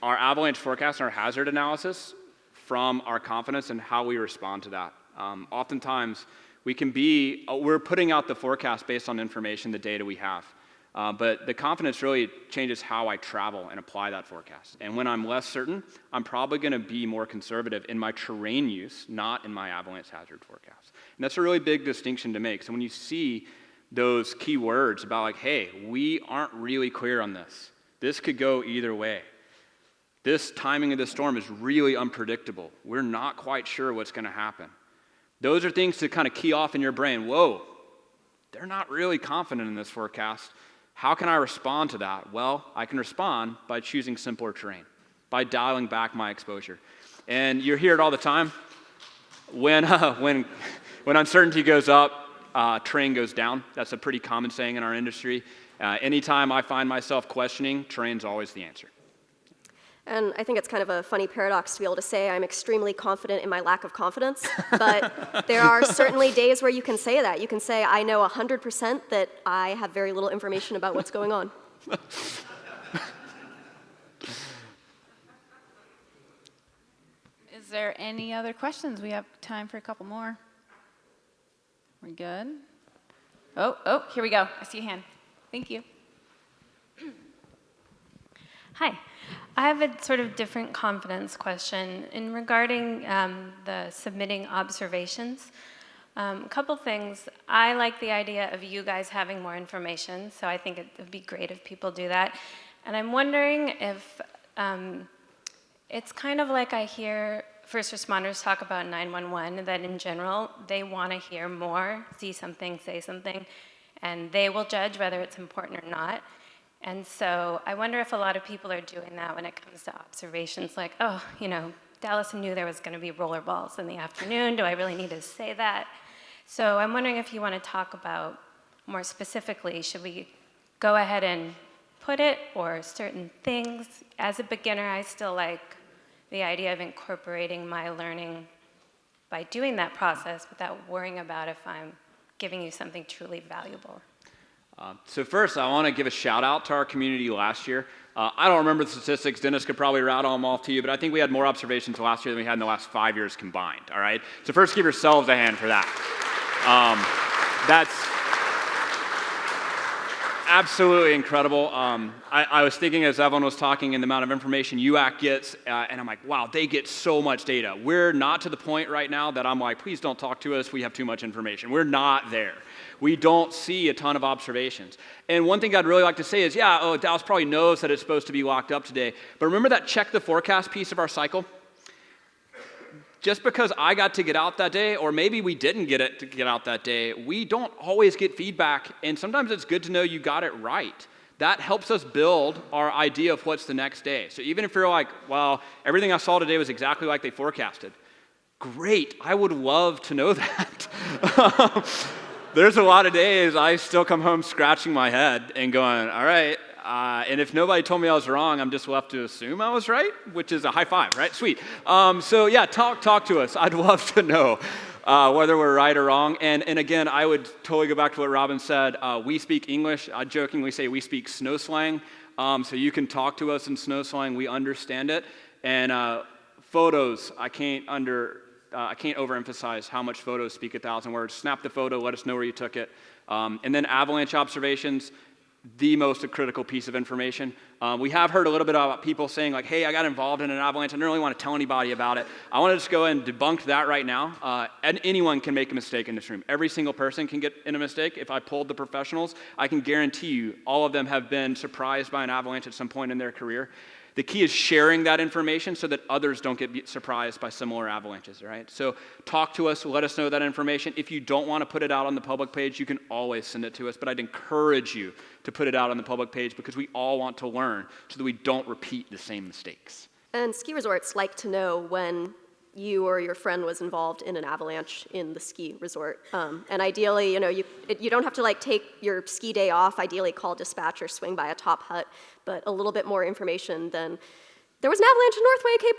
[SPEAKER 1] our avalanche forecast and our hazard analysis from our confidence and how we respond to that. Oftentimes, we're putting out the forecast based on information, the data we have. But the confidence really changes how I travel and apply that forecast. And when I'm less certain, I'm probably going to be more conservative in my terrain use, not in my avalanche hazard forecast. And that's a really big distinction to make. So when you see those key words about like, hey, we aren't really clear on this. This could go either way. This timing of the storm is really unpredictable. We're not quite sure what's going to happen. Those are things to kind of key off in your brain. Whoa, they're not really confident in this forecast. How can I respond to that? Well, I can respond by choosing simpler terrain, by dialing back my exposure. And you hear it all the time. When uncertainty goes up, terrain goes down. That's a pretty common saying in our industry. Anytime I find myself questioning, terrain's always the answer.
[SPEAKER 2] And I think it's kind of a funny paradox to be able to say I'm extremely confident in my lack of confidence, but there are certainly days where you can say that. You can say, I know 100% that I have very little information about what's going on.
[SPEAKER 3] Is there any other questions? We have time for a couple more. We're good? Oh, here we go. I see a hand. Thank you.
[SPEAKER 11] Hi. I have a sort of different confidence question in regarding the submitting observations. A couple things. I like the idea of you guys having more information, so I think it would be great if people do that. And I'm wondering if it's kind of like I hear first responders talk about 911, that in general, they want to hear more, see something, say something, and they will judge whether it's important or not. And so I wonder if a lot of people are doing that when it comes to observations, like, oh, Dallas knew there was going to be rollerballs in the afternoon. Do I really need to say that? So I'm wondering if you want to talk about more specifically, should we go ahead and put it, or certain things? As a beginner, I still like the idea of incorporating my learning by doing that process without worrying about if I'm giving you something truly valuable.
[SPEAKER 1] So first, I want to give a shout out to our community last year. I don't remember the statistics. Dennis could probably rattle them off to you, but I think we had more observations last year than we had in the last 5 years combined, all right? So first, give yourselves a hand for that. That's absolutely incredible. I was thinking as Evan was talking and the amount of information UAC gets, and I'm like, wow, they get so much data. We're not to the point right now that I'm like, please don't talk to us, we have too much information. We're not there. We don't see a ton of observations. And one thing I'd really like to say is, yeah, Dallas probably knows that it's supposed to be locked up today, but remember that check the forecast piece of our cycle? Just because I got to get out that day, or maybe we didn't get it to get out that day, we don't always get feedback, and sometimes it's good to know you got it right. That helps us build our idea of what's the next day. So even if you're like, well, everything I saw today was exactly like they forecasted, great, I would love to know that. There's a lot of days I still come home scratching my head and going, all right, and if nobody told me I was wrong, I'm just left to assume I was right, which is a high five, right? Sweet. So yeah, talk to us. I'd love to know whether we're right or wrong. And again, I would totally go back to what Robin said. We speak English. I jokingly say we speak snow slang. So you can talk to us in snow slang. We understand it. And photos, I can't overemphasize how much photos speak 1,000 words. Snap the photo, let us know where you took it. And then avalanche observations, the most critical piece of information. We have heard a little bit about people saying like, hey, I got involved in an avalanche. I don't really want to tell anybody about it. I want to just go and debunk that right now. And anyone can make a mistake in this room. Every single person can get in a mistake. If I polled the professionals, I can guarantee you all of them have been surprised by an avalanche at some point in their career. The key is sharing that information so that others don't get surprised by similar avalanches, right? So talk to us, let us know that information. If you don't want to put it out on the public page, you can always send it to us, but I'd encourage you to put it out on the public page because we all want to learn so that we don't repeat the same mistakes.
[SPEAKER 2] And ski resorts like to know when you or your friend was involved in an avalanche in the ski resort. And ideally, you don't have to like take your ski day off, ideally call dispatch or swing by a top hut, but a little bit more information than there was an avalanche in Northway, okay,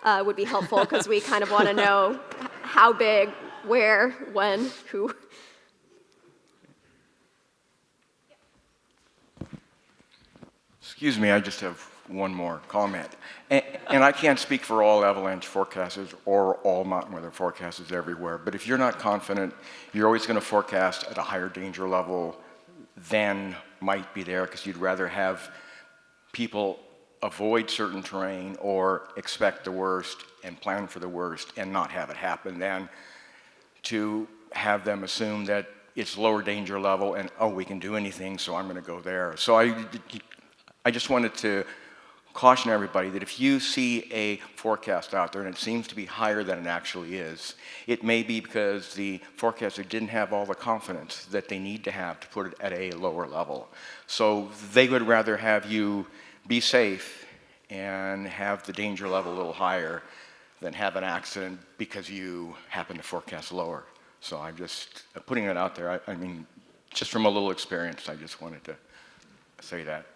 [SPEAKER 2] bye, would be helpful because we kind of want to know how big, where, when, who.
[SPEAKER 10] Excuse me, I just have one more comment. And I can't speak for all avalanche forecasters or all mountain weather forecasters everywhere, but if you're not confident, you're always going to forecast at a higher danger level than might be there because you'd rather have people avoid certain terrain or expect the worst and plan for the worst and not have it happen than to have them assume that it's lower danger level and, oh, we can do anything, so I'm going to go there. So I just wanted to caution everybody that if you see a forecast out there and it seems to be higher than it actually is, it may be because the forecaster didn't have all the confidence that they need to have to put it at a lower level. So they would rather have you be safe and have the danger level a little higher than have an accident because you happen to forecast lower. So I'm just putting it out there. I mean, just from a little experience, I just wanted to say that.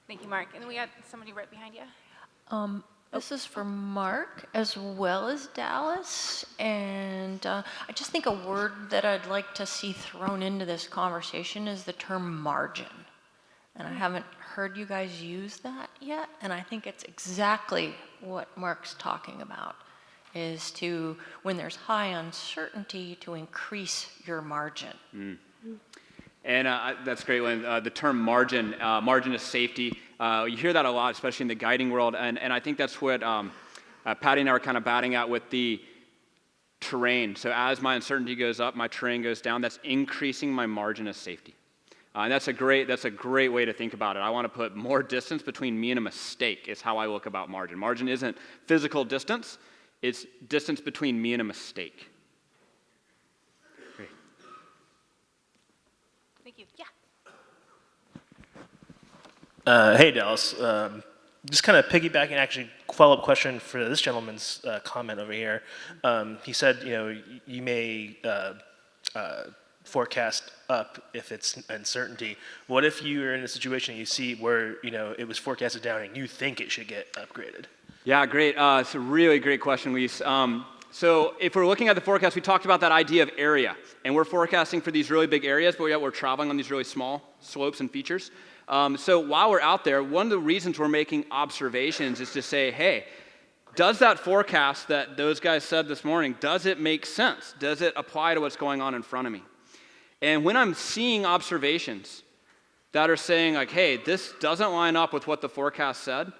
[SPEAKER 3] Thank you, Mark. And then we got somebody right behind you.
[SPEAKER 5] This is for Mark as well as Dallas, and I just think a word that I'd like to see thrown into this conversation is the term margin. And I haven't heard you guys use that yet, and I think it's exactly what Mark's talking about, is to, when there's high uncertainty, to increase your margin.
[SPEAKER 1] Mm. And that's a great one. The term margin, margin of safety. You hear that a lot, especially in the guiding world. And I think that's what Patty and I were kind of batting at with the terrain. So as my uncertainty goes up, my terrain goes down. That's increasing my margin of safety. And that's a great way to think about it. I want to put more distance between me and a mistake is how I look about margin. Margin isn't physical distance. It's distance between me and a mistake.
[SPEAKER 3] Thank you. Yeah.
[SPEAKER 12] Hey, Dallas. just kind of piggybacking, actually, follow-up question for this gentleman's comment over here. He said, you may forecast up if it's uncertainty. What if you're in a situation you see where, it was forecasted down and you think it should get upgraded?
[SPEAKER 1] Yeah, great. It's a really great question, Luis. So if we're looking at the forecast, we talked about that idea of area. And we're forecasting for these really big areas, but yet we're traveling on these really small slopes and features. So while we're out there, one of the reasons we're making observations is to say, hey, does that forecast that those guys said this morning, does it make sense? Does it apply to what's going on in front of me? And when I'm seeing observations that are saying like, hey, this doesn't line up with what the forecast said,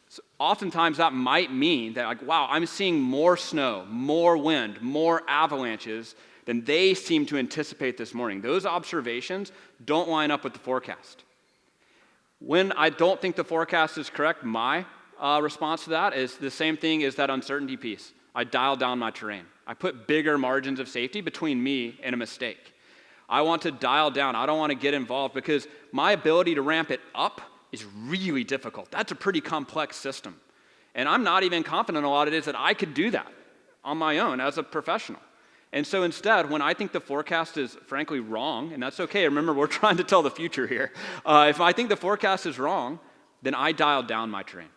[SPEAKER 1] so oftentimes that might mean that like, wow, I'm seeing more snow, more wind, more avalanches than they seem to anticipate this morning. Those observations don't line up with the forecast. When I don't think the forecast is correct, my response to that is the same thing as that uncertainty piece. I dial down my terrain. I put bigger margins of safety between me and a mistake. I want to dial down. I don't want to get involved because my ability to ramp it up is really difficult. That's a pretty complex system. And I'm not even confident a lot of it is that I could do that on my own as a professional. And so instead, when I think the forecast is frankly wrong, and that's okay, remember we're trying to tell the future here. If I think the forecast is wrong, then I dial down my terrain.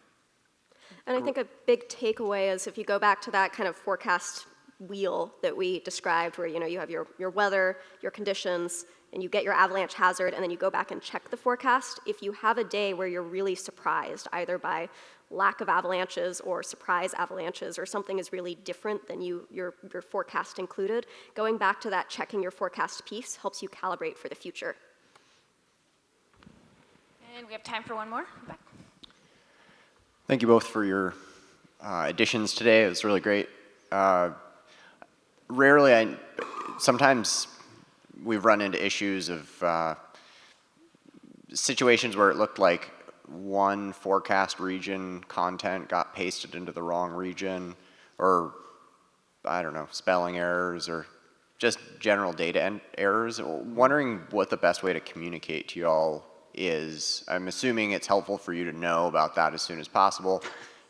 [SPEAKER 2] And I think a big takeaway is if you go back to that kind of forecast wheel that we described where you have your weather, your conditions, and you get your avalanche hazard, and then you go back and check the forecast. If you have a day where you're really surprised, either by lack of avalanches or surprise avalanches, or something is really different than your forecast included, going back to that checking your forecast piece helps you calibrate for the future.
[SPEAKER 3] And we have time for one more. Back.
[SPEAKER 13] Thank you both for your additions today. It was really great. Sometimes we've run into issues of situations where it looked like one forecast region content got pasted into the wrong region, or I don't know, spelling errors or just general data errors. Wondering what the best way to communicate to you all is. I'm assuming it's helpful for you to know about that as soon as possible.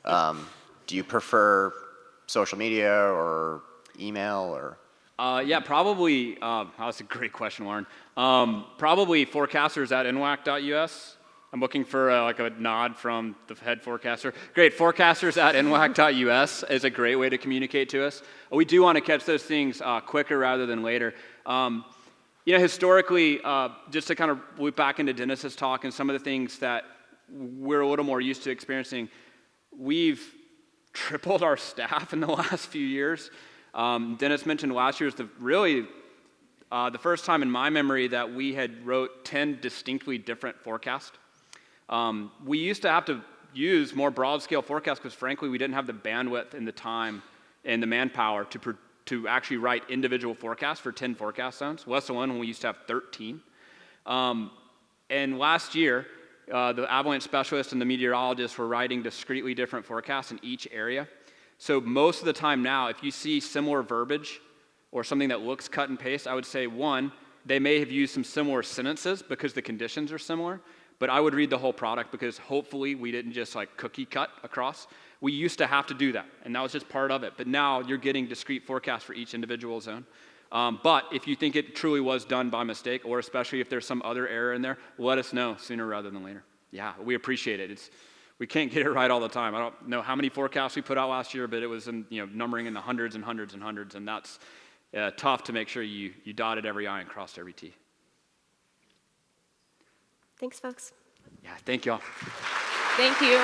[SPEAKER 13] Do you prefer social media or email or?
[SPEAKER 1] Yeah, probably, that's a great question, Lauren. Probably forecasters at NWAC.us. I'm looking for like a nod from the head forecaster. Great, forecasters at NWAC.us is a great way to communicate to us. We do want to catch those things quicker rather than later. Historically, just to kind of loop back into Dennis's talk and some of the things that we're a little more used to experiencing, we've tripled our staff in the last few years. Dennis mentioned last year is the first time in my memory that we had wrote 10 distinctly different forecasts. We used to have to use more broad-scale forecasts because, frankly, we didn't have the bandwidth and the time and the manpower to actually write individual forecasts for 10 forecast zones, let alone when we used to have 13. And last year, the avalanche specialists and the meteorologists were writing discretely different forecasts in each area. So most of the time now, if you see similar verbiage or something that looks cut and paste, I would say, one, they may have used some similar sentences because the conditions are similar, but I would read the whole product because hopefully we didn't just like cookie cut across. We used to have to do that, and that was just part of it. But now you're getting discrete forecasts for each individual zone. But if you think it truly was done by mistake, or especially if there's some other error in there, let us know sooner rather than later. Yeah, we appreciate it. We can't get it right all the time. I don't know how many forecasts we put out last year, but it was numbering in the hundreds and hundreds and hundreds, and that's tough to make sure you dotted every I and crossed every T.
[SPEAKER 2] Thanks, folks.
[SPEAKER 1] Yeah, thank y'all.
[SPEAKER 3] Thank you.